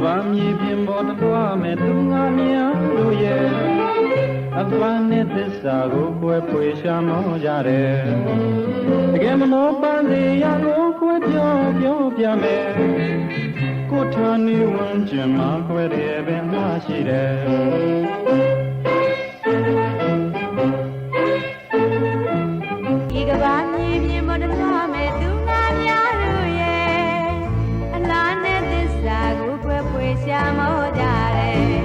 ဘာမြေပြင်ပေါ်သွားမဲ့သူငါများတို့ရဲ့အကွမ်းနဲ့သစ္စာကိုကွယ်ဖွေရှာမောကြတယ်တကယ်မလို့ပန်းစီရကိုကွယ်ပြောပြမယ်ကိုထာနေဝန်းကျင်မှာကွယ်တယ်ပဲမရှိတယ်ဒီကဘာမြေပြင်ပေါ်သွားမဲ့သူငါများတို့ရဲ့အလားနဲ့သစ္စာကိုကွယ်ဖွေရှာမောကြတယ်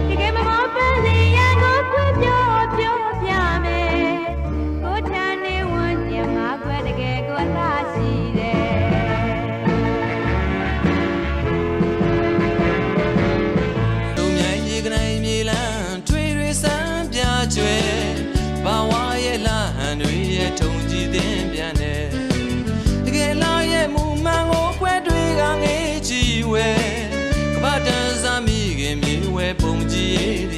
တကယ်မလို့ပန်းစီရကိုကွယ်ပြောပြမယ်ကိုထာနေဝန်းကျင်မှာကွယ်တကယ်ကိုသာရှိတယ်ကျွဲဘာဝရဲ့လာဟန်တွေရဲ့ထုံကြည်တင်ပြန်တယ်တကယ်လာရဲ့မူမှန်ကိုခွဲတွေကငေးချီဝဲကဘာတန်စားမိခင်မြေဝဲပုံကြည်ရည်